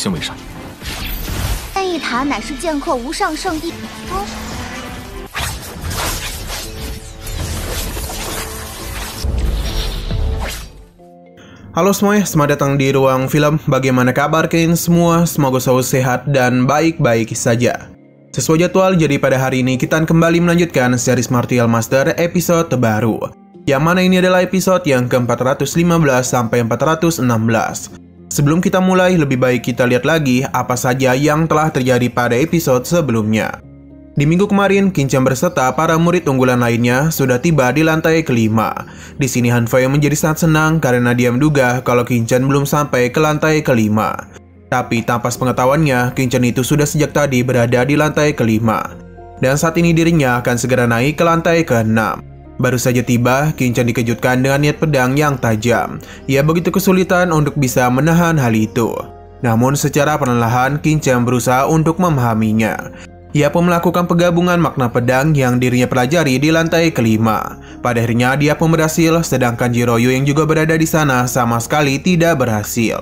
心为善。但一塔乃是剑客无上圣地。Halo semuanya, selamat datang di Ruang Film. Bagaimana kabar kalian semua? Semoga selalu sehat dan baik-baik saja. Sesuai jadwal, jadi pada hari ini kita kembali melanjutkan series Martial Master episode terbaru. Yang mana ini adalah episode yang ke-415 sampai 416. Sebelum kita mulai, lebih baik kita lihat lagi apa saja yang telah terjadi pada episode sebelumnya. Di minggu kemarin, Qin-Chen berserta para murid unggulan lainnya sudah tiba di lantai kelima. Di sini Han Fei menjadi sangat senang karena dia menduga kalau Qin-Chen belum sampai ke lantai kelima. Tapi tanpa pengetahuannya, Qin-Chen itu sudah sejak tadi berada di lantai kelima. Dan saat ini dirinya akan segera naik ke lantai keenam. Baru saja tiba, Qin-Chen dikejutkan dengan niat pedang yang tajam. Ia begitu kesulitan untuk bisa menahan hal itu. Namun secara perlahan, Qin-Chen berusaha untuk memahaminya. Ia pun melakukan penggabungan makna pedang yang dirinya pelajari di lantai kelima. Pada akhirnya dia pun berhasil, sedangkan Jiroyu yang juga berada di sana sama sekali tidak berhasil.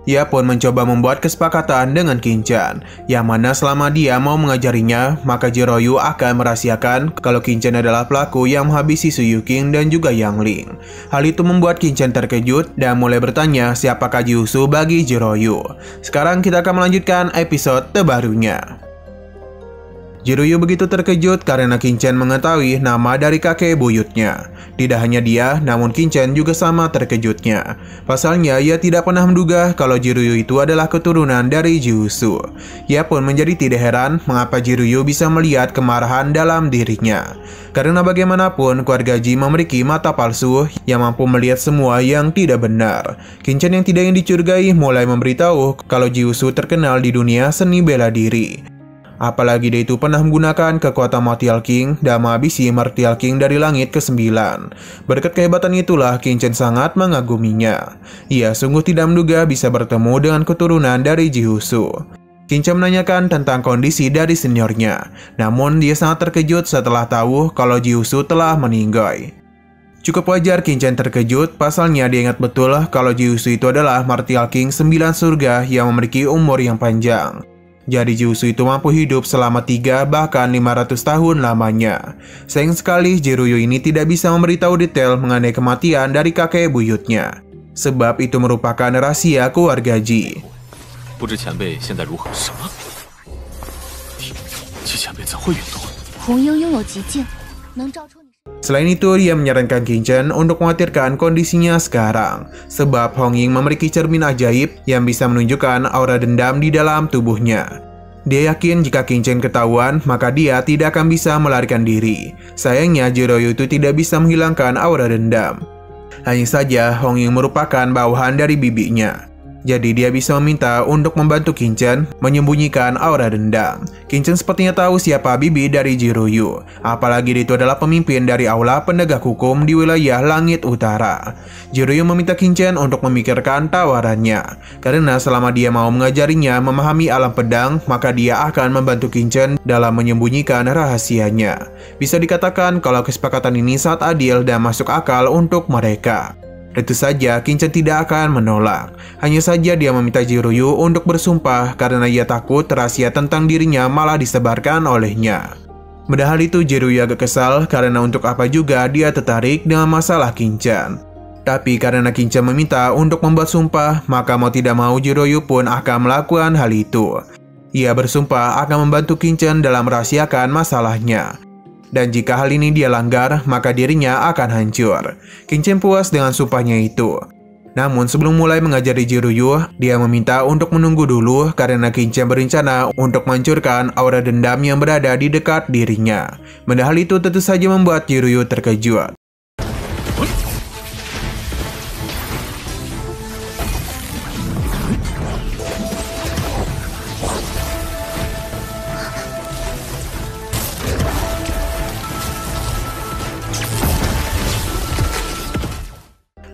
Ia pun mencoba membuat kesepakatan dengan Qin-Chen, yang mana selama dia mau mengajarinya, maka Jiroyu akan merahasiakan kalau Qin-Chen adalah pelaku yang menghabisi Su Yuqing dan juga Yang Ling. Hal itu membuat Qin-Chen terkejut dan mulai bertanya siapakah Jiusu bagi Jiroyu. Sekarang kita akan melanjutkan episode terbarunya. Jiroyu begitu terkejut karena Qin-Chen mengetahui nama dari kakek buyutnya. Tidak hanya dia, namun Qin-Chen juga sama terkejutnya. Pasalnya, ia tidak pernah menduga kalau Jiroyu itu adalah keturunan dari Jiusu. Ia pun menjadi tidak heran mengapa Jiroyu bisa melihat kemarahan dalam dirinya. Karena bagaimanapun, keluarga Ji memiliki mata palsu yang mampu melihat semua yang tidak benar. Qin-Chen yang tidak ingin dicurigai mulai memberitahu kalau Jiusu terkenal di dunia seni bela diri. Apalagi dia itu pernah menggunakan kekuatan Martial King dan menghabisi Martial King dari langit ke-9. Berkat kehebatan itulah Qin-Chen sangat mengaguminya. Ia sungguh tidak menduga bisa bertemu dengan keturunan dari Jiusu. Qin-Chen menanyakan tentang kondisi dari seniornya, namun dia sangat terkejut setelah tahu kalau Jiusu telah meninggal. Cukup wajar Qin-Chen terkejut, pasalnya dia ingat betul kalau Jiusu itu adalah Martial King 9 surga yang memiliki umur yang panjang. Jadi Jiusu itu mampu hidup selama 3 bahkan 500 tahun lamanya. Sayang sekali Jiroyu ini tidak bisa memberitahu detail mengenai kematian dari kakek buyutnya. Sebab itu merupakan rahasia keluarga Ji. Selain itu, dia menyarankan Qin-Chen untuk mengkhawatirkan kondisinya sekarang. Sebab Hong Ying memiliki cermin ajaib yang bisa menunjukkan aura dendam di dalam tubuhnya. Dia yakin jika Qin-Chen ketahuan, maka dia tidak akan bisa melarikan diri. Sayangnya, Jiroyu itu tidak bisa menghilangkan aura dendam. Hanya saja, Hong Ying merupakan bawahan dari bibinya. Jadi dia bisa meminta untuk membantu Qin-Chen menyembunyikan aura dendam. Qin-Chen sepertinya tahu siapa bibi dari Jiroyu. Apalagi dia itu adalah pemimpin dari aula penegak hukum di wilayah Langit Utara. Jiroyu meminta Qin-Chen untuk memikirkan tawarannya. Karena selama dia mau mengajarinya memahami alam pedang, maka dia akan membantu Qin-Chen dalam menyembunyikan rahasianya. Bisa dikatakan kalau kesepakatan ini sangat adil dan masuk akal untuk mereka. Tentu saja Qin-Chen tidak akan menolak. Hanya saja dia meminta Jiroyu untuk bersumpah karena ia takut rahasia tentang dirinya malah disebarkan olehnya. Padahal itu Jiroyu agak kesal karena untuk apa juga dia tertarik dengan masalah Qin-Chen. Tapi karena Qin-Chen meminta untuk membuat sumpah, maka mau tidak mau Jiroyu pun akan melakukan hal itu. Ia bersumpah akan membantu Qin-Chen dalam merahasiakan masalahnya. Dan jika hal ini dia langgar, maka dirinya akan hancur. Qin-Chen puas dengan sumpahnya itu. Namun sebelum mulai mengajari Jiroyu, dia meminta untuk menunggu dulu karena Qin-Chen berencana untuk menghancurkan aura dendam yang berada di dekat dirinya. Padahal itu tentu saja membuat Jiroyu terkejut.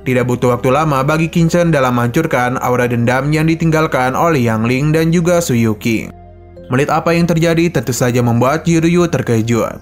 Tidak butuh waktu lama bagi Qin-Chen dalam menghancurkan aura dendam yang ditinggalkan oleh Yang Ling dan juga Su Yuqing. Melihat apa yang terjadi tentu saja membuat Jiroyu terkejut.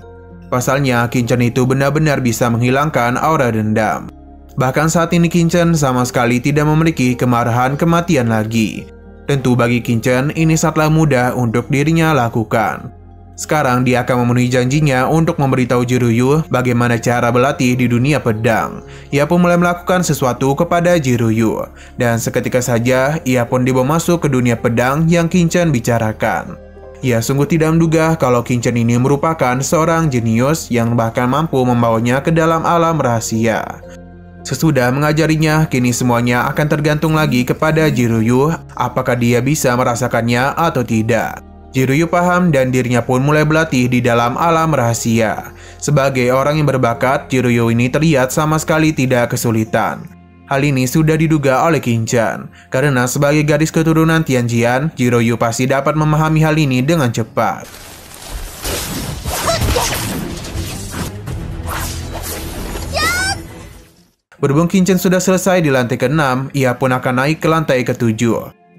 Pasalnya Qin-Chen itu benar-benar bisa menghilangkan aura dendam. Bahkan saat ini Qin-Chen sama sekali tidak memiliki kemarahan kematian lagi. Tentu bagi Qingchen ini sangatlah mudah untuk dirinya lakukan. Sekarang dia akan memenuhi janjinya untuk memberitahu Jiruyu bagaimana cara berlatih di dunia pedang. Ia pun mulai melakukan sesuatu kepada Jiruyu, dan seketika saja ia pun dibawa masuk ke dunia pedang yang Qingchen bicarakan. Ia sungguh tidak menduga kalau Qingchen ini merupakan seorang jenius yang bahkan mampu membawanya ke dalam alam rahasia. Sesudah mengajarinya, kini semuanya akan tergantung lagi kepada Jiruyu apakah dia bisa merasakannya atau tidak. Jiruyu paham dan dirinya pun mulai berlatih di dalam alam rahasia. Sebagai orang yang berbakat, Jiruyu ini terlihat sama sekali tidak kesulitan. Hal ini sudah diduga oleh Qingchen, karena sebagai gadis keturunan Tianjian, Jiruyu pasti dapat memahami hal ini dengan cepat. Berhubung Qingchen sudah selesai di lantai ke-6, ia pun akan naik ke lantai ke-7.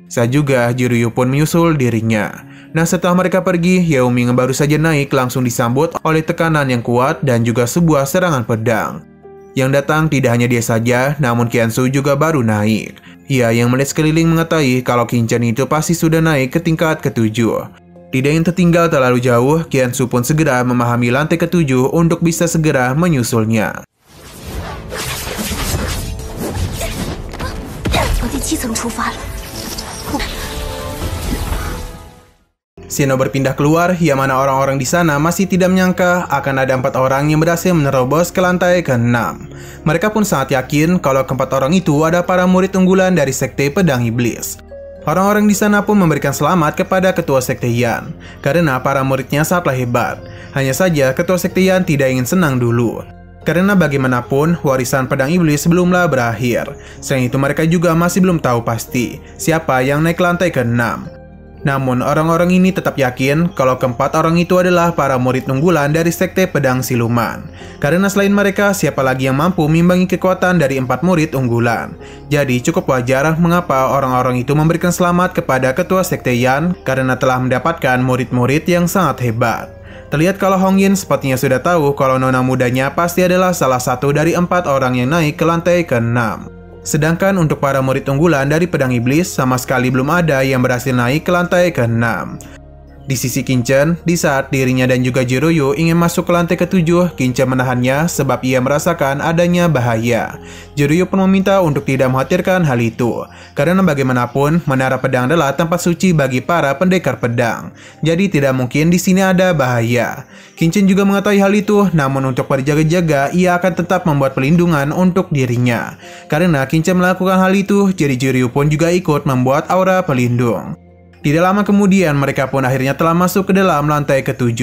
Saat juga Jiruyu pun menyusul dirinya. Nah, setelah mereka pergi, Yao Ming baru saja naik langsung disambut oleh tekanan yang kuat dan juga sebuah serangan pedang. Yang datang tidak hanya dia saja, namun Qiansu juga baru naik. Ia yang melihat sekeliling mengetahui kalau Qingchen itu pasti sudah naik ke tingkat ke-7. Tidak yang tertinggal terlalu jauh, Qiansu pun segera memahami lantai ke-7 untuk bisa segera menyusulnya. Shino berpindah keluar, yang mana orang-orang di sana masih tidak menyangka akan ada 4 orang yang berhasil menerobos ke lantai ke-6. Mereka pun sangat yakin kalau keempat orang itu ada para murid unggulan dari Sekte Pedang Iblis. Orang-orang di sana pun memberikan selamat kepada ketua Sekte Yan, karena para muridnya sangatlah hebat. Hanya saja ketua Sekte Yan tidak ingin senang dulu. Karena bagaimanapun, warisan pedang iblis belumlah berakhir. Selain itu mereka juga masih belum tahu pasti siapa yang naik ke lantai ke-6. Namun orang-orang ini tetap yakin kalau keempat orang itu adalah para murid unggulan dari Sekte Pedang Siluman. Karena selain mereka, siapa lagi yang mampu mengimbangi kekuatan dari 4 murid unggulan. Jadi cukup wajar mengapa orang-orang itu memberikan selamat kepada ketua Sekte Yan karena telah mendapatkan murid-murid yang sangat hebat. Terlihat kalau Hong Yin sepertinya sudah tahu kalau nona mudanya pasti adalah salah satu dari 4 orang yang naik ke lantai ke-6. Sedangkan untuk para murid unggulan dari pedang iblis sama sekali belum ada yang berhasil naik ke lantai ke-6. Di sisi Qingchen, di saat dirinya dan juga Jiruyu ingin masuk ke lantai ke-7, Qingchen menahannya sebab ia merasakan adanya bahaya. Jiruyu pun meminta untuk tidak mengkhawatirkan hal itu, karena bagaimanapun menara pedang adalah tempat suci bagi para pendekar pedang. Jadi tidak mungkin di sini ada bahaya. Qingchen juga mengetahui hal itu, namun untuk berjaga-jaga ia akan tetap membuat pelindungan untuk dirinya. Karena Qingchen melakukan hal itu, jadi Jiruyu pun juga ikut membuat aura pelindung. Tidak lama kemudian, mereka pun akhirnya telah masuk ke dalam lantai ke-7.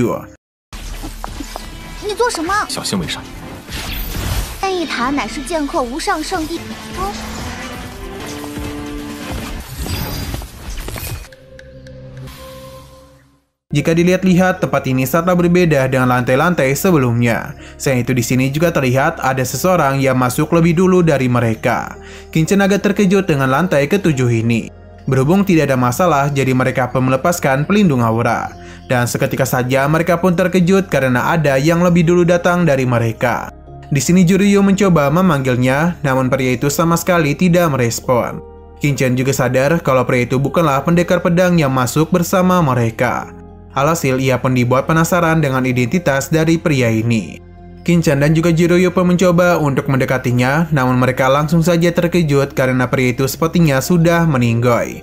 Jika dilihat-lihat, tempat ini sangatlah berbeda dengan lantai-lantai sebelumnya. Selain itu di sini juga terlihat ada seseorang yang masuk lebih dulu dari mereka. Qingchen agak terkejut dengan lantai ke-7 ini. Berhubung tidak ada masalah, jadi mereka pun melepaskan pelindung aura. Dan seketika saja mereka pun terkejut karena ada yang lebih dulu datang dari mereka. Di sini Jiruyu mencoba memanggilnya, namun pria itu sama sekali tidak merespon. Qingchen juga sadar kalau pria itu bukanlah pendekar pedang yang masuk bersama mereka. Alhasil ia pun dibuat penasaran dengan identitas dari pria ini. Qingchen dan juga Jiruyu pun mencoba untuk mendekatinya, namun mereka langsung saja terkejut karena pria itu sepertinya sudah meninggoy.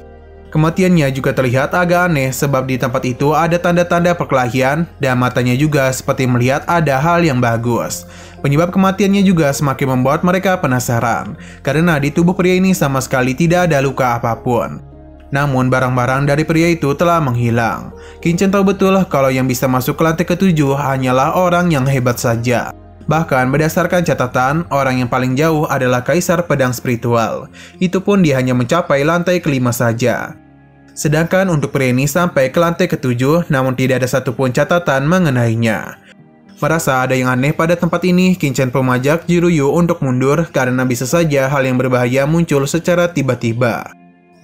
Kematiannya juga terlihat agak aneh sebab di tempat itu ada tanda-tanda perkelahian dan matanya juga seperti melihat ada hal yang bagus. Penyebab kematiannya juga semakin membuat mereka penasaran, karena di tubuh pria ini sama sekali tidak ada luka apapun. Namun barang-barang dari pria itu telah menghilang. Qingchen tahu betul kalau yang bisa masuk ke lantai ke-7 hanyalah orang yang hebat saja. Bahkan berdasarkan catatan, orang yang paling jauh adalah Kaisar Pedang Spiritual. Itu pun dia hanya mencapai lantai ke-5 saja. Sedangkan untuk pria ini sampai ke lantai ke-7, namun tidak ada satupun catatan mengenainya. Merasa ada yang aneh pada tempat ini, Qingchen pun mengajak Jiruyu untuk mundur karena bisa saja hal yang berbahaya muncul secara tiba-tiba.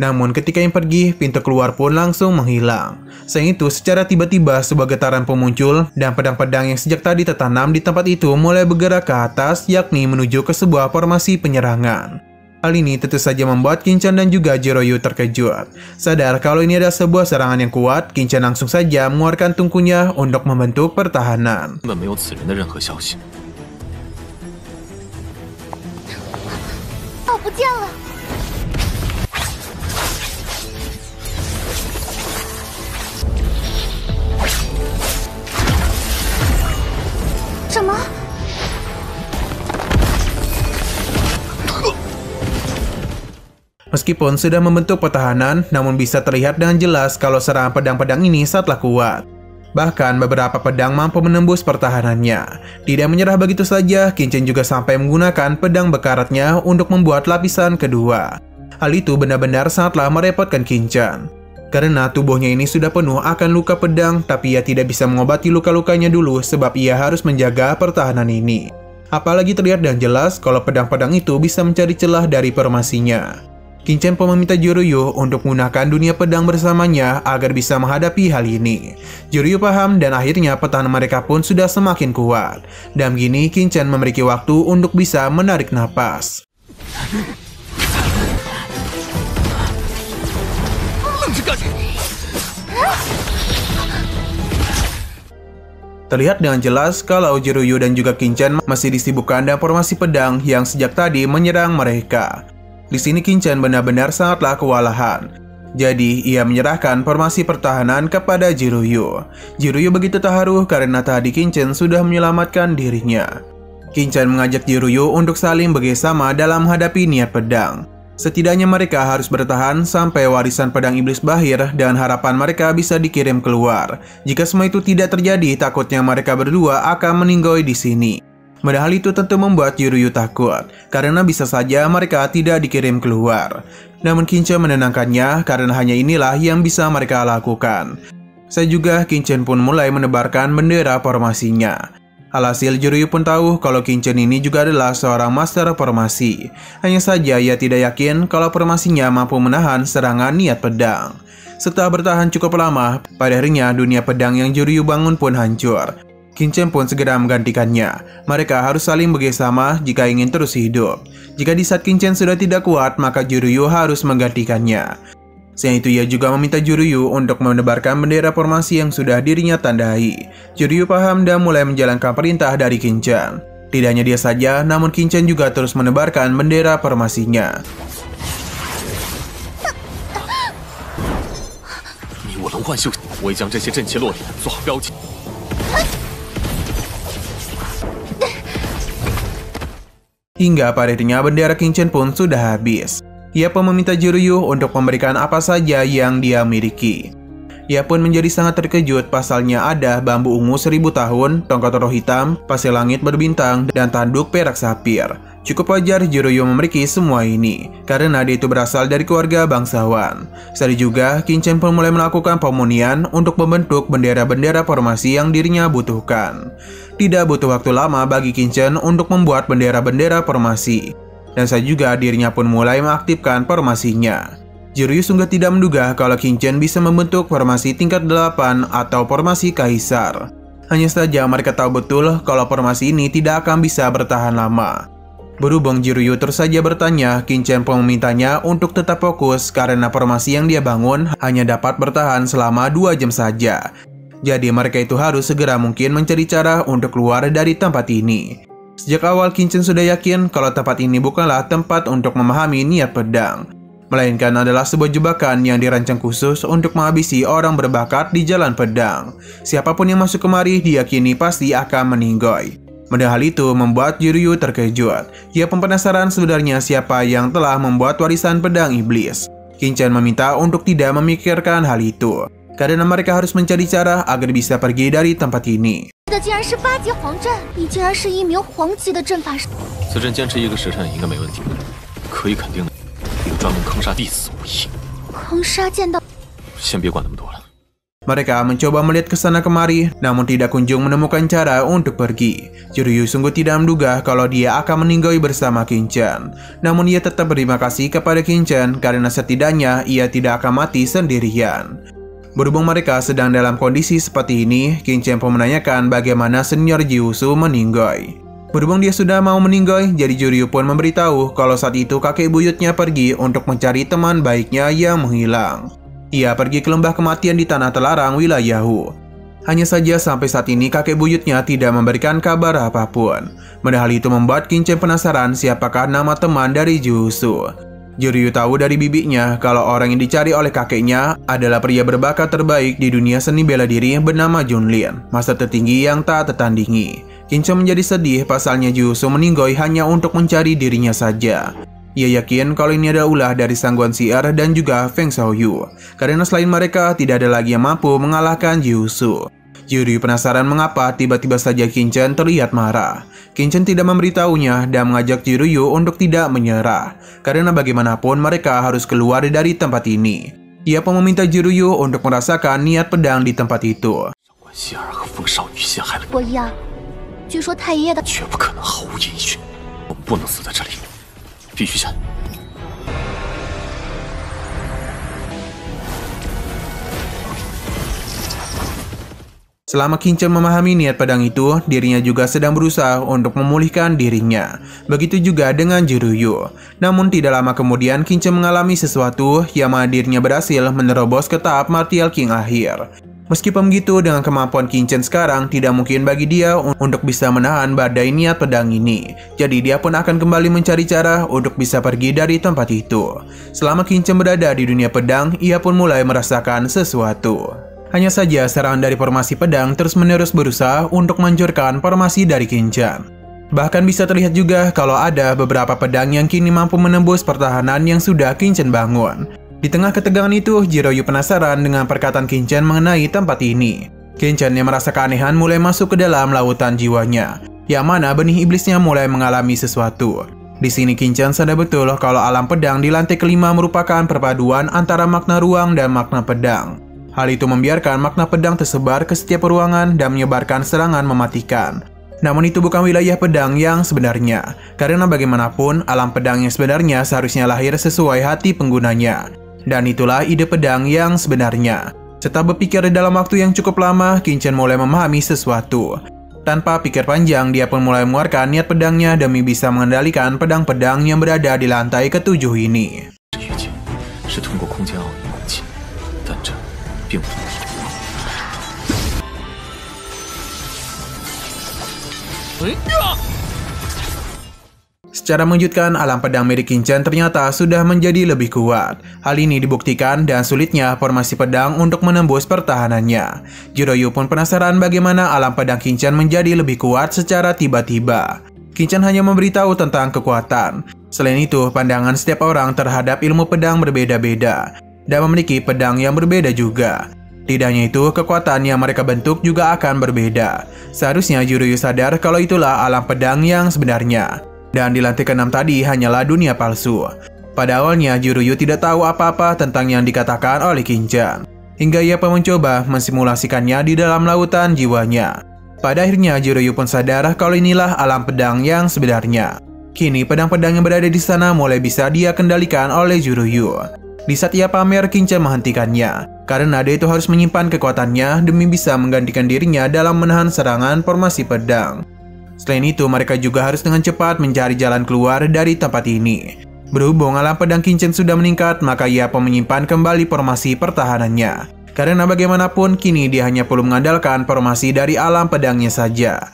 Namun ketika yang pergi, pintu keluar pun langsung menghilang. Selain itu, secara tiba-tiba sebuah getaran pun muncul dan pedang-pedang yang sejak tadi tertanam di tempat itu mulai bergerak ke atas, yakni menuju ke sebuah formasi penyerangan. Hal ini tentu saja membuat Qinchan dan juga Jiroyu terkejut. Sadar kalau ini adalah sebuah serangan yang kuat, Qinchan langsung saja mengeluarkan tungkunya untuk membentuk pertahanan. 哦，不见了！什么？ Meskipun sudah membentuk pertahanan, namun bisa terlihat dengan jelas kalau serangan pedang-pedang ini sangatlah kuat. Bahkan beberapa pedang mampu menembus pertahanannya. Tidak menyerah begitu saja, Qinchan juga sampai menggunakan pedang bekaratnya untuk membuat lapisan kedua. Hal itu benar-benar sangatlah merepotkan Qinchan. Karena tubuhnya ini sudah penuh akan luka pedang, tapi ia tidak bisa mengobati luka-lukanya dulu sebab ia harus menjaga pertahanan ini. Apalagi terlihat dengan jelas kalau pedang-pedang itu bisa mencari celah dari formasinya. Qinchan pun meminta Jiroyu untuk menggunakan dunia pedang bersamanya agar bisa menghadapi hal ini. Jiroyu paham dan akhirnya pertahanan mereka pun sudah semakin kuat. Dan begini Qinchan memiliki waktu untuk bisa menarik napas. Terlihat dengan jelas kalau Jiroyu dan juga Qinchan masih disibukkan dengan formasi pedang yang sejak tadi menyerang mereka. Di sini Qinchan benar-benar sangatlah kewalahan. Jadi, ia menyerahkan formasi pertahanan kepada Jiroyu. Jiroyu begitu terharu karena tadi Qinchan sudah menyelamatkan dirinya. Qinchan mengajak Jiroyu untuk saling bekerjasama dalam menghadapi niat pedang. Setidaknya mereka harus bertahan sampai warisan pedang iblis berakhir dan harapan mereka bisa dikirim keluar. Jika semua itu tidak terjadi, takutnya mereka berdua akan meninggoy di sini. Padahal itu tentu membuat Jiroyu takut, karena bisa saja mereka tidak dikirim keluar. Namun Qinchan menenangkannya karena hanya inilah yang bisa mereka lakukan. Saya juga Qinchan pun mulai menebarkan bendera formasinya. Alhasil Jiroyu pun tahu kalau Qinchan ini juga adalah seorang master formasi. Hanya saja ia tidak yakin kalau formasinya mampu menahan serangan niat pedang. Setelah bertahan cukup lama, pada akhirnya dunia pedang yang Jiroyu bangun pun hancur. Qinchan pun segera menggantikannya. Mereka harus saling bekerjasama jika ingin terus hidup. Jika di saat Qinchan sudah tidak kuat, maka Jiroyu harus menggantikannya. Selain itu ia juga meminta Jiroyu untuk menebarkan bendera formasi yang sudah dirinya tandai. Jiroyu paham dan mulai menjalankan perintah dari Qinchan. Tidak hanya dia saja, namun Qinchan juga terus menebarkan bendera formasinya. Hingga pada akhirnya bendera Qinchan pun sudah habis. Ia pun meminta Jiroyu untuk memberikan apa saja yang dia miliki. Ia pun menjadi sangat terkejut pasalnya ada bambu ungu 1000 tahun, tongkat roh hitam, pasir langit berbintang, dan tanduk perak sapir. Cukup wajar Jiroyu memiliki semua ini, karena dia itu berasal dari keluarga bangsawan. Sekali juga, Qinchan pun mulai melakukan pemunian untuk membentuk bendera-bendera formasi yang dirinya butuhkan. Tidak butuh waktu lama bagi Qinchan untuk membuat bendera-bendera formasi. Dan saya juga dirinya pun mulai mengaktifkan formasinya. Jiroyu sungguh tidak menduga kalau Qinchan bisa membentuk formasi tingkat 8 atau formasi kaisar. Hanya saja mereka tahu betul kalau formasi ini tidak akan bisa bertahan lama. Berhubung Jiroyu terus saja bertanya, Qinchan pun memintanya untuk tetap fokus karena formasi yang dia bangun hanya dapat bertahan selama 2 jam saja. Jadi mereka itu harus segera mungkin mencari cara untuk keluar dari tempat ini. Sejak awal Qinchan sudah yakin kalau tempat ini bukanlah tempat untuk memahami niat pedang, melainkan adalah sebuah jebakan yang dirancang khusus untuk menghabisi orang berbakat di jalan pedang. Siapapun yang masuk kemari diyakini pasti akan meninggoy. Padahal hal itu membuat Jiroyu terkejut. Ia pun penasaran sebenarnya siapa yang telah membuat warisan pedang iblis. Qinchan meminta untuk tidak memikirkan hal itu, karena mereka harus mencari cara agar bisa pergi dari tempat ini. Mereka mencoba melihat ke sana kemari, namun tidak kunjung menemukan cara untuk pergi. Jiroyu sungguh tidak menduga kalau dia akan meninggoy bersama Qinchan. Namun ia tetap berterima kasih kepada Qinchan karena setidaknya ia tidak akan mati sendirian. Berhubung mereka sedang dalam kondisi seperti ini, Qinchan pun menanyakan bagaimana senior Jiwusu meninggoy. Berhubung dia sudah mau meninggoy, jadi Juryu pun memberitahu kalau saat itu kakek buyutnya pergi untuk mencari teman baiknya yang menghilang. Ia pergi ke lembah kematian di tanah terlarang wilayah Hu. Hanya saja sampai saat ini kakek buyutnya tidak memberikan kabar apapun. Padahal itu membuat Qin Chen penasaran siapakah nama teman dari Jushu. Juryu tahu dari bibinya kalau orang yang dicari oleh kakeknya adalah pria berbakat terbaik di dunia seni bela diri bernama Junlin, master tertinggi yang tak tertandingi. Qin Chen menjadi sedih pasalnya Jushu meninggoy hanya untuk mencari dirinya saja. Ia yakin kalau ini adalah ulah dari Sang Guan Xi'er dan juga Feng Xiaoyu, karena selain mereka tidak ada lagi yang mampu mengalahkan Jushu. Juryu penasaran mengapa tiba-tiba saja Qin Chen terlihat marah. Qin Chen tidak memberitahunya dan mengajak Juryu untuk tidak menyerah, karena bagaimanapun mereka harus keluar dari tempat ini. Ia pun meminta Juryu untuk merasakan niat pedang di tempat itu. 不一样，据说太爷爷的绝不可能毫无音讯，我们不能死在这里，必须战。 Selama Qin Chen memahami niat pedang itu, dirinya juga sedang berusaha untuk memulihkan dirinya. Begitu juga dengan Juryu. Namun tidak lama kemudian Qin Chen mengalami sesuatu yang mana dirinya berhasil menerobos ke tahap Martial King akhir. Meskipun begitu, dengan kemampuan Qin Chen sekarang, tidak mungkin bagi dia untuk bisa menahan badai niat pedang ini. Jadi dia pun akan kembali mencari cara untuk bisa pergi dari tempat itu. Selama Qin Chen berada di dunia pedang, ia pun mulai merasakan sesuatu. Hanya saja serangan dari formasi pedang terus-menerus berusaha untuk menghancurkan formasi dari Qin Chen. Bahkan bisa terlihat juga kalau ada beberapa pedang yang kini mampu menembus pertahanan yang sudah Qin Chen bangun. Di tengah ketegangan itu, Juryu penasaran dengan perkataan Qin Chen mengenai tempat ini. Qin Chen yang merasa keanehan mulai masuk ke dalam lautan jiwanya, yang mana benih iblisnya mulai mengalami sesuatu. Di sini Qin Chen sadar betul kalau alam pedang di lantai kelima merupakan perpaduan antara makna ruang dan makna pedang. Hal itu membiarkan makna pedang tersebar ke setiap ruangan dan menyebarkan serangan mematikan. Namun itu bukan wilayah pedang yang sebenarnya, karena bagaimanapun alam pedang yang sebenarnya seharusnya lahir sesuai hati penggunanya. Dan itulah ide pedang yang sebenarnya. Setelah berpikir dalam waktu yang cukup lama, Qin Chen mulai memahami sesuatu. Tanpa pikir panjang, dia pun mulai mengeluarkan niat pedangnya demi bisa mengendalikan pedang-pedang yang berada di lantai ketujuh ini. Secara mengejutkan, alam pedang milik Qin Chen ternyata sudah menjadi lebih kuat. Hal ini dibuktikan dan sulitnya formasi pedang untuk menembus pertahanannya. Juryu pun penasaran bagaimana alam pedang Qin Chen menjadi lebih kuat secara tiba-tiba. Qin Chen hanya memberitahu tentang kekuatan. Selain itu, pandangan setiap orang terhadap ilmu pedang berbeda-beda dan memiliki pedang yang berbeda juga. Tidak hanya itu, kekuatan yang mereka bentuk juga akan berbeda. Seharusnya Juryu sadar kalau itulah alam pedang yang sebenarnya. Dan di lantai ke-6 tadi hanyalah dunia palsu. Pada awalnya Juryu tidak tahu apa-apa tentang yang dikatakan oleh Qin Chen, hingga ia pun mencoba mensimulasikannya di dalam lautan jiwanya. Pada akhirnya Juryu pun sadar kalau inilah alam pedang yang sebenarnya. Kini pedang-pedang yang berada di sana mulai bisa dia kendalikan oleh Juryu. Di saat ia pamer, Qin Chen menghentikannya, karena dia itu harus menyimpan kekuatannya demi bisa menggantikan dirinya dalam menahan serangan formasi pedang. Selain itu, mereka juga harus dengan cepat mencari jalan keluar dari tempat ini. Berhubung alam pedang Qin Chen sudah meningkat, maka ia pun menyimpan kembali formasi pertahanannya. Karena bagaimanapun, kini dia hanya perlu mengandalkan formasi dari alam pedangnya saja.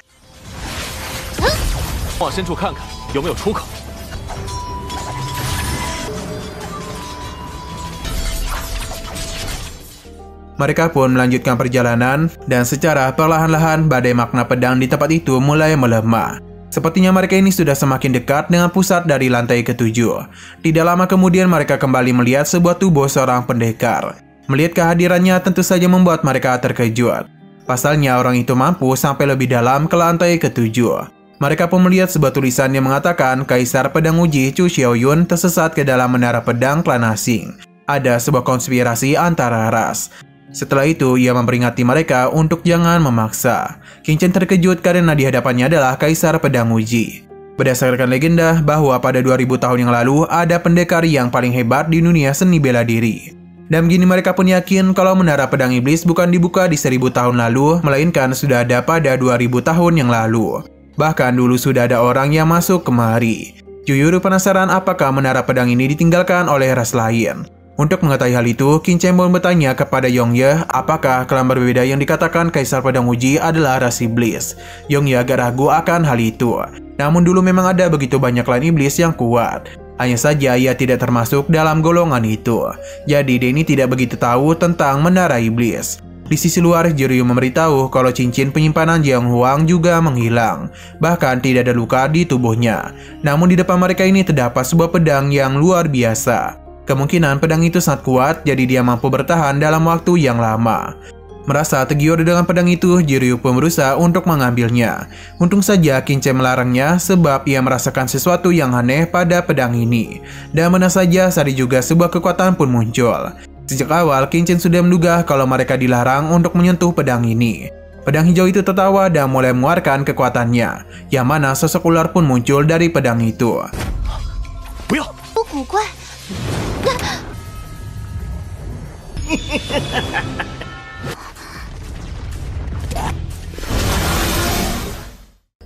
Mereka pun melanjutkan perjalanan, dan secara perlahan-lahan badai makna pedang di tempat itu mulai melemah. Sepertinya mereka ini sudah semakin dekat dengan pusat dari lantai ketujuh. Tidak lama kemudian mereka kembali melihat sebuah tubuh seorang pendekar. Melihat kehadirannya tentu saja membuat mereka terkejut. Pasalnya orang itu mampu sampai lebih dalam ke lantai ketujuh. Mereka pun melihat sebuah tulisan yang mengatakan Kaisar Pedang Uji Chu Xiaoyun tersesat ke dalam menara pedang klan asing. Ada sebuah konspirasi antara ras. Setelah itu, ia memperingati mereka untuk jangan memaksa. Qin Chen terkejut karena di hadapannya adalah Kaisar Pedang Uji. Berdasarkan legenda bahwa pada 2000 tahun yang lalu ada pendekar yang paling hebat di dunia seni bela diri. Dan begini mereka pun yakin kalau menara pedang iblis bukan dibuka di 1000 tahun lalu, melainkan sudah ada pada 2000 tahun yang lalu. Bahkan dulu sudah ada orang yang masuk kemari. Yuyuru penasaran apakah menara pedang ini ditinggalkan oleh ras lain. Untuk mengetahui hal itu, Qin Chen pun bertanya kepada Yongye apakah klan berbeda yang dikatakan Kaisar Pedang Uji adalah ras iblis. Yongye agak ragu akan hal itu. Namun dulu memang ada begitu banyak klan iblis yang kuat. Hanya saja ia tidak termasuk dalam golongan itu. Jadi Denny tidak begitu tahu tentang menara iblis. Di sisi luar, Jiryu memberitahu kalau cincin penyimpanan Jiang Huang juga menghilang. Bahkan tidak ada luka di tubuhnya. Namun di depan mereka ini terdapat sebuah pedang yang luar biasa. Kemungkinan pedang itu sangat kuat, jadi dia mampu bertahan dalam waktu yang lama. Merasa tergiur dengan pedang itu, Jiryu pun berusaha untuk mengambilnya. Untung saja Qin Chen melarangnya sebab ia merasakan sesuatu yang aneh pada pedang ini. Dan mana saja saat juga sebuah kekuatan pun muncul. Sejak awal, Qin Chen sudah menduga kalau mereka dilarang untuk menyentuh pedang ini. Pedang hijau itu tertawa dan mulai mengeluarkan kekuatannya, yang mana sosok ular pun muncul dari pedang itu.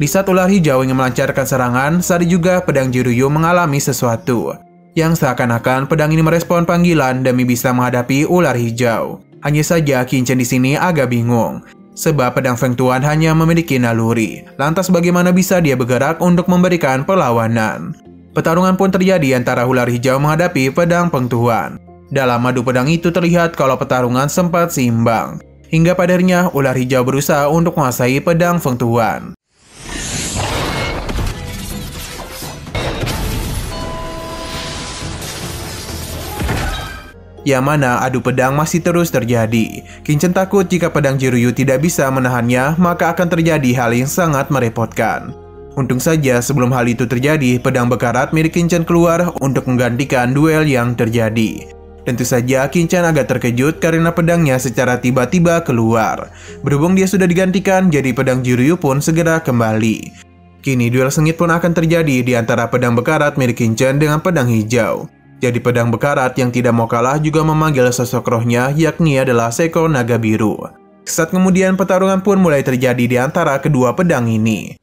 Di saat ular hijau ingin melancarkan serangan, saat juga pedang Jiryu mengalami sesuatu. Yang seakan-akan pedang ini merespon panggilan demi bisa menghadapi ular hijau. Hanya saja Qin Chen di sini agak bingung, sebab pedang Feng Tuan hanya memiliki naluri. Lantas bagaimana bisa dia bergerak untuk memberikan perlawanan? Pertarungan pun terjadi antara ular hijau menghadapi pedang Feng Tuan. Dalam adu pedang itu terlihat kalau pertarungan sempat seimbang. Hingga pada akhirnya ular hijau berusaha untuk menguasai pedang Feng Tuan. Yang mana adu pedang masih terus terjadi. Qin Chen takut jika pedang Jiryu tidak bisa menahannya, maka akan terjadi hal yang sangat merepotkan. Untung saja sebelum hal itu terjadi, pedang bekarat milik Qin Chen keluar untuk menggantikan duel yang terjadi. Tentu saja Qin Chen agak terkejut karena pedangnya secara tiba-tiba keluar. Berhubung dia sudah digantikan, jadi pedang Jiryu pun segera kembali. Kini duel sengit pun akan terjadi di antara pedang bekarat milik Qin Chen dengan pedang hijau. Jadi pedang bekarat yang tidak mau kalah juga memanggil sosok rohnya, yakni adalah seekor naga biru. Saat kemudian pertarungan pun mulai terjadi di antara kedua pedang ini.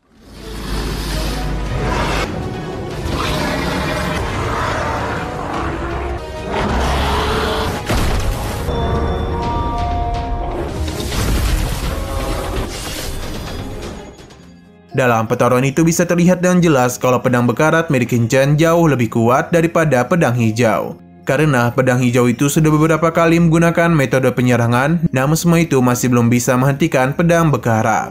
Dalam pertarungan itu bisa terlihat dengan jelas kalau pedang bekarat milik Qin Chen jauh lebih kuat daripada pedang hijau. Karena pedang hijau itu sudah beberapa kali menggunakan metode penyerangan, namun semua itu masih belum bisa menghentikan pedang bekarat.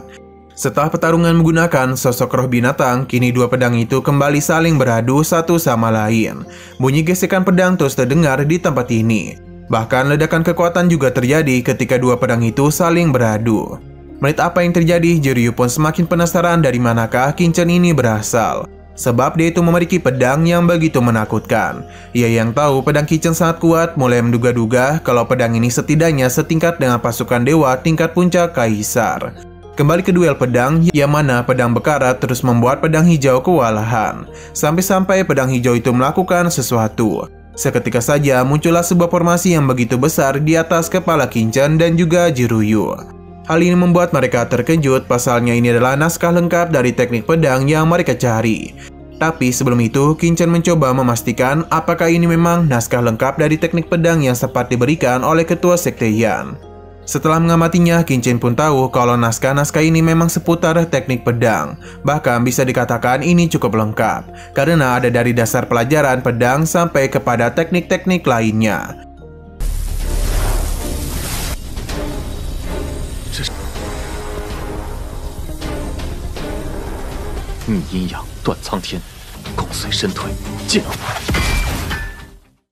Setelah pertarungan menggunakan sosok roh binatang, kini dua pedang itu kembali saling beradu satu sama lain. Bunyi gesekan pedang terus terdengar di tempat ini. Bahkan ledakan kekuatan juga terjadi ketika dua pedang itu saling beradu. Melihat apa yang terjadi, Jiryu pun semakin penasaran dari manakah Qin Chen ini berasal. Sebab dia itu memiliki pedang yang begitu menakutkan. Ia yang tahu pedang Qin Chen sangat kuat mulai menduga-duga kalau pedang ini setidaknya setingkat dengan pasukan dewa tingkat puncak kaisar. Kembali ke duel pedang, yang mana pedang bekarat terus membuat pedang hijau kewalahan. Sampai-sampai pedang hijau itu melakukan sesuatu. Seketika saja muncullah sebuah formasi yang begitu besar di atas kepala Qin Chen dan juga Jiryu. Hal ini membuat mereka terkejut, pasalnya ini adalah naskah lengkap dari teknik pedang yang mereka cari. Tapi sebelum itu, Qin Chen mencoba memastikan apakah ini memang naskah lengkap dari teknik pedang yang sempat diberikan oleh ketua sekte Yan. Setelah mengamatinya, Qin Chen pun tahu kalau naskah-naskah ini memang seputar teknik pedang. Bahkan bisa dikatakan ini cukup lengkap, karena ada dari dasar pelajaran pedang sampai kepada teknik-teknik lainnya.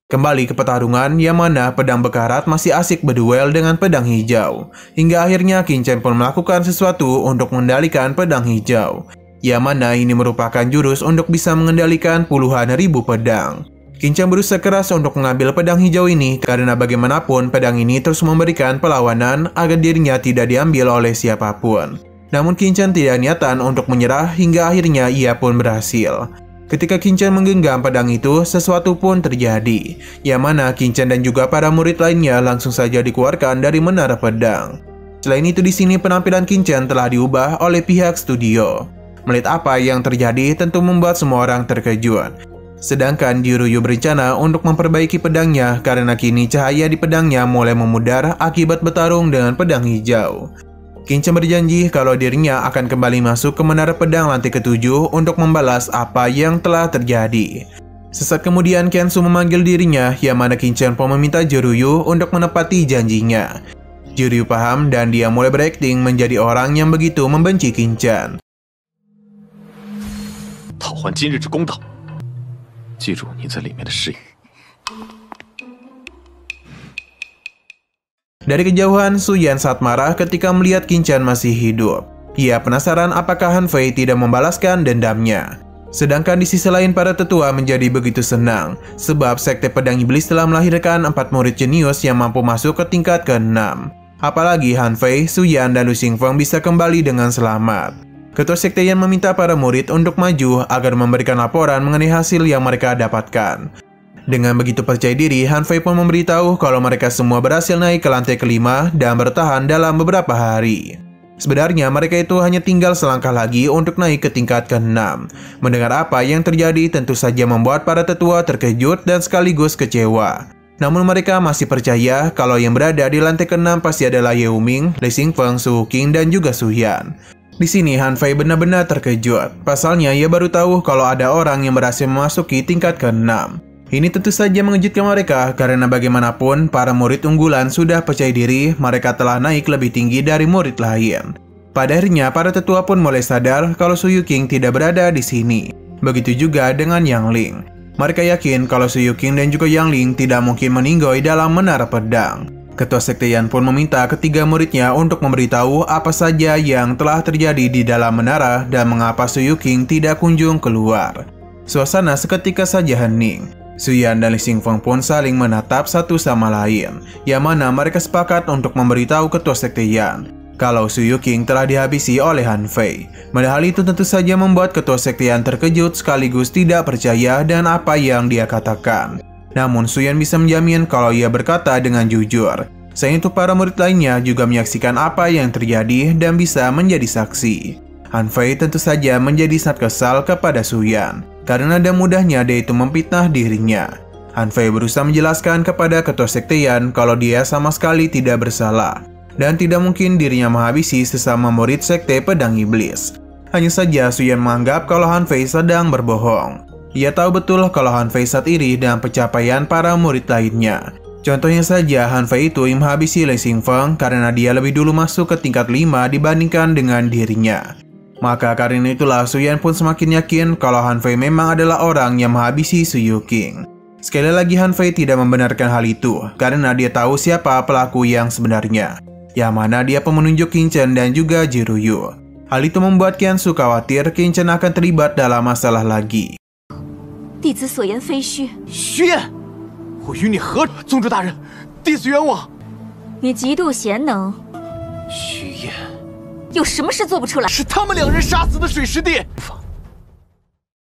Kembali ke pertarungan, yang mana pedang bekarat masih asik berduel dengan pedang hijau. Hingga akhirnya Qin Chen pun melakukan sesuatu untuk mengendalikan pedang hijau. Yang mana ini merupakan jurus untuk bisa mengendalikan puluhan ribu pedang. Qin Chen berusaha keras untuk mengambil pedang hijau ini karena bagaimanapun pedang ini terus memberikan perlawanan agar dirinya tidak diambil oleh siapapun. Namun Qin Chen tidak niatan untuk menyerah hingga akhirnya ia pun berhasil. Ketika Qin Chen menggenggam pedang itu, sesuatu pun terjadi. Yang mana Qin Chen dan juga para murid lainnya langsung saja dikeluarkan dari menara pedang. Selain itu di sini penampilan Qin Chen telah diubah oleh pihak studio. Melihat apa yang terjadi tentu membuat semua orang terkejut. Sedangkan Jiryu berencana untuk memperbaiki pedangnya karena kini cahaya di pedangnya mulai memudar akibat bertarung dengan pedang hijau. Qinchan berjanji kalau dirinya akan kembali masuk ke menara pedang lantai ke-7 untuk membalas apa yang telah terjadi. Sesaat kemudian Kensu memanggil dirinya, yang mana Qinchan pun meminta Jiryu untuk menepati janjinya. Jiryu paham dan dia mulai berakting menjadi orang yang begitu membenci Qinchan. 讨还今日之公道，记住你在里面的誓言。 Dari kejauhan, Suyan saat marah ketika melihat Qinchan masih hidup. Ia penasaran apakah Han Fei tidak membalaskan dendamnya. Sedangkan di sisi lain para tetua menjadi begitu senang, sebab Sekte Pedang Iblis telah melahirkan 4 murid jenius yang mampu masuk ke tingkat ke-6. Apalagi Han Fei, Suyan, dan Lu Xingfeng bisa kembali dengan selamat. Ketua Sekte Yan meminta para murid untuk maju agar memberikan laporan mengenai hasil yang mereka dapatkan. Dengan begitu percaya diri, Han Fei pun memberitahu kalau mereka semua berhasil naik ke lantai ke-5 dan bertahan dalam beberapa hari. Sebenarnya mereka itu hanya tinggal selangkah lagi untuk naik ke tingkat ke-6. Mendengar apa yang terjadi tentu saja membuat para tetua terkejut dan sekaligus kecewa. Namun mereka masih percaya kalau yang berada di lantai ke-6 pasti adalah Ye Wuming, Lu Xingfeng, Su Qing, dan juga Su Yan. Di sini Han Fei benar-benar terkejut. Pasalnya ia baru tahu kalau ada orang yang berhasil memasuki tingkat ke-6. Ini tentu saja mengejutkan mereka karena bagaimanapun para murid unggulan sudah percaya diri mereka telah naik lebih tinggi dari murid lain. Pada akhirnya para tetua pun mulai sadar kalau Su Yuqing tidak berada di sini. Begitu juga dengan Yang Ling. Mereka yakin kalau Su Yuqing dan juga Yang Ling tidak mungkin meninggoy dalam menara pedang. Ketua Sekte Yan pun meminta ketiga muridnya untuk memberitahu apa saja yang telah terjadi di dalam menara dan mengapa Su Yuqing tidak kunjung keluar. Suasana seketika saja hening. Su Yan dan Lu Xingfeng pun saling menatap satu sama lain, yang mana mereka sepakat untuk memberitahu Ketua Sekte Yan kalau Su Yuqing telah dihabisi oleh Han Fei. Padahal itu tentu saja membuat Ketua Sekte Yan terkejut sekaligus tidak percaya dengan apa yang dia katakan. Namun Su Yan bisa menjamin kalau ia berkata dengan jujur. Selain itu para murid lainnya juga menyaksikan apa yang terjadi dan bisa menjadi saksi. Han Fei tentu saja menjadi sangat kesal kepada Su Yan karena dengan mudahnya dia itu memfitnah dirinya. Han Fei berusaha menjelaskan kepada Ketua Sekte Yan kalau dia sama sekali tidak bersalah dan tidak mungkin dirinya menghabisi sesama murid Sekte Pedang Iblis. Hanya saja Su Yan menganggap kalau Han Fei sedang berbohong. Ia tahu betul kalau Han Fei saat iri dengan pencapaian para murid lainnya. Contohnya saja Han Fei itu menghabisi Lu Xingfeng karena dia lebih dulu masuk ke tingkat 5 dibandingkan dengan dirinya. Maka karena itulah Su Yan pun semakin yakin kalau Han Fei memang adalah orang yang menghabisi Su Yuqing. Sekali lagi Han Fei tidak membenarkan hal itu karena dia tahu siapa pelaku yang sebenarnya, yang mana dia pun menunjuk Qinchan dan juga Jiryu. Hal itu membuat Kensu khawatir Qinchan akan terlibat dalam masalah lagi. 弟子所言非虚。徐燕，我与你何？宗主大人，弟子冤枉。你极度贤能，徐燕，有什么事做不出来？是他们两人杀死的水师弟。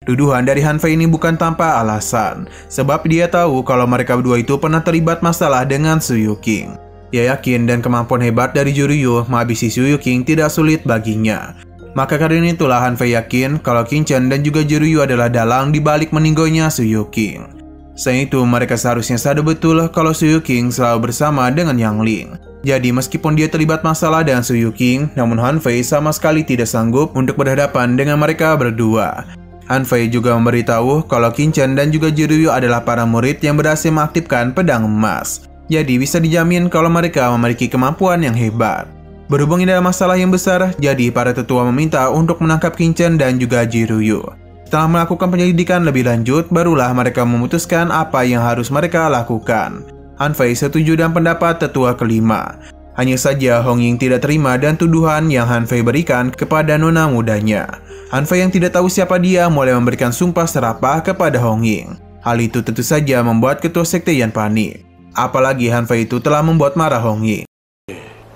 Tuduhan dari Han Fei ini bukan tanpa alasan, sebab dia tahu kalau mereka berdua itu pernah terlibat masalah dengan Su Yuqing. Ia yakin dan kemampuan hebat dari Jiryu menghabisi Su Yuqing tidak sulit baginya. Maka karena itulah Han Fei yakin kalau Qinchan dan juga Jiryu adalah dalang di balik meninggalnya Su Yuqing. Selain itu, mereka seharusnya sadar betul kalau Su Yuqing selalu bersama dengan Yang Ling. Jadi meskipun dia terlibat masalah dengan Su Yuqing, namun Han Fei sama sekali tidak sanggup untuk berhadapan dengan mereka berdua. Han Fei juga memberitahu kalau Qinchan dan juga Jiryu adalah para murid yang berhasil mengaktifkan pedang emas. Jadi bisa dijamin kalau mereka memiliki kemampuan yang hebat. Berhubung ini adalah masalah yang besar, jadi para tetua meminta untuk menangkap Qinchan dan juga Jiryu. Setelah melakukan penyelidikan lebih lanjut, barulah mereka memutuskan apa yang harus mereka lakukan. Han Fei setuju dengan pendapat tetua kelima. Hanya saja Hong Ying tidak terima dan tuduhan yang Han Fei berikan kepada nona mudanya. Han Fei yang tidak tahu siapa dia mulai memberikan sumpah serapah kepada Hong Ying. Hal itu tentu saja membuat Ketua Sekte Yan panik. Apalagi Han Fei itu telah membuat marah Hong Ying.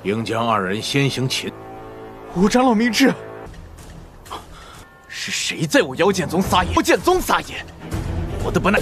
应将二人先行擒。吴长老明智，是谁在我妖剑宗撒野？妖剑宗撒野，我的本来。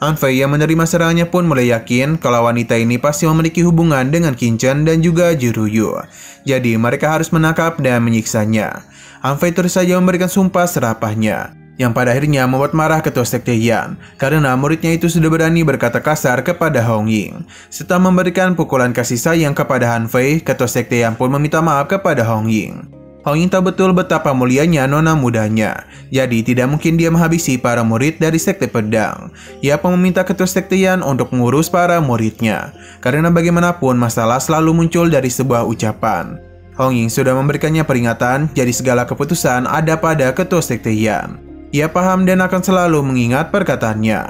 Han Fei yang menerima serangannya pun mulai yakin kalau wanita ini pasti memiliki hubungan dengan Qin Chen dan juga Jiruyu. Jadi mereka harus menangkap dan menyiksanya. Han Fei terus saja memberikan sumpah serapahnya, yang pada akhirnya membuat marah ketua sekte Yan karena muridnya itu sudah berani berkata kasar kepada Hong Ying. Setelah memberikan pukulan kasih sayang kepada Han Fei, ketua sekte Yan pun meminta maaf kepada Hong Ying. Hong Ying tahu betul betapa mulianya nona mudanya, jadi tidak mungkin dia menghabisi para murid dari sekte pedang. Ia pun meminta ketua sekte Yan untuk mengurus para muridnya, karena bagaimanapun masalah selalu muncul dari sebuah ucapan. Hong Ying sudah memberikannya peringatan, jadi segala keputusan ada pada ketua sekte Yan. Ia paham dan akan selalu mengingat perkataannya.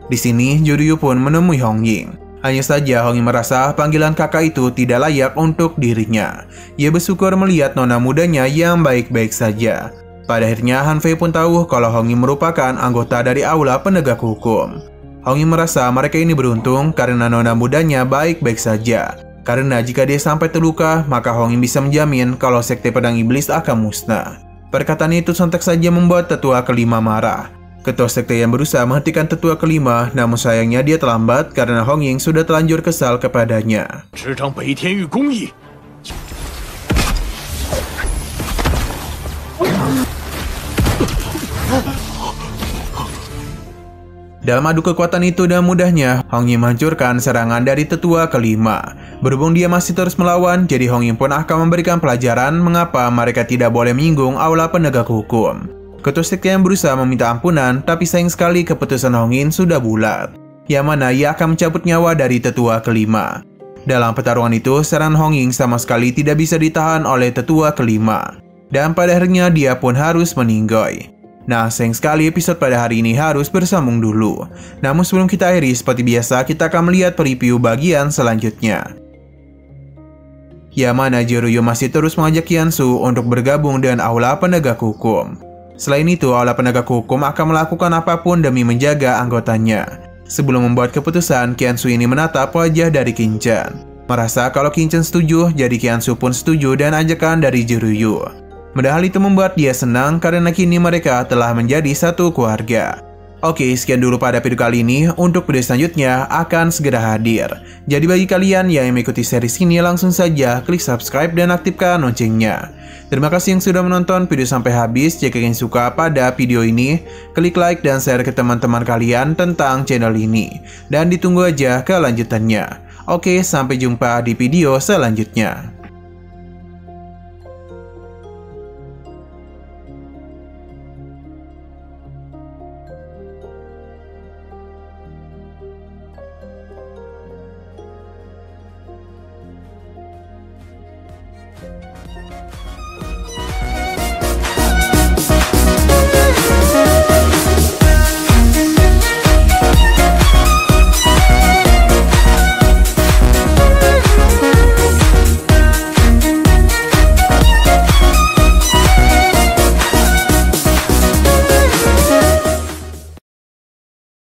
Di sini, Jiruyu pun menemui Hong Ying. Hanya saja Hong Ying merasa panggilan kakak itu tidak layak untuk dirinya. Ia bersyukur melihat nona mudanya yang baik-baik saja. Pada akhirnya Han Fei pun tahu kalau Hong Ying merupakan anggota dari aula penegak hukum. Hong Ying merasa mereka ini beruntung karena nona mudanya baik-baik saja. Karena jika dia sampai terluka, maka Hong Ying bisa menjamin kalau sekte pedang iblis akan musnah. Perkataan itu sontak saja membuat tetua kelima marah. Ketua sekte yang berusaha menghentikan tetua kelima, namun sayangnya dia terlambat karena Hong Ying sudah terlanjur kesal kepadanya. Dalam adu kekuatan itu dan mudahnya, Hong Ying menghancurkan serangan dari tetua kelima. Berhubung dia masih terus melawan, jadi Hong Ying pun akan memberikan pelajaran mengapa mereka tidak boleh menyinggung aula penegak hukum. Ketua sekte yang berusaha meminta ampunan, tapi sayang sekali keputusan Hong Ying sudah bulat, yang mana ia akan mencabut nyawa dari tetua kelima. Dalam pertarungan itu, serangan Hong Ying sama sekali tidak bisa ditahan oleh tetua kelima, dan pada akhirnya dia pun harus meninggoy. Nah, sayang sekali episode pada hari ini harus bersambung dulu. Namun sebelum kita akhiri, seperti biasa kita akan melihat preview bagian selanjutnya, yang mana Jiruyu masih terus mengajak Qiansu untuk bergabung dengan aula penegak hukum. Selain itu, aula penegak hukum akan melakukan apapun demi menjaga anggotanya. Sebelum membuat keputusan, Qiansu ini menatap wajah dari Qin Chen. Merasa kalau Qin Chen setuju, jadi Qiansu pun setuju dan ajakan dari Jiruyu. Padahal itu membuat dia senang karena kini mereka telah menjadi satu keluarga. Oke, sekian dulu pada video kali ini. Untuk video selanjutnya akan segera hadir. Jadi bagi kalian yang mengikuti series ini, langsung saja klik subscribe dan aktifkan loncengnya. Terima kasih yang sudah menonton video sampai habis. Jika kalian suka pada video ini, klik like dan share ke teman-teman kalian tentang channel ini. Dan ditunggu aja kelanjutannya. Oke, sampai jumpa di video selanjutnya. you.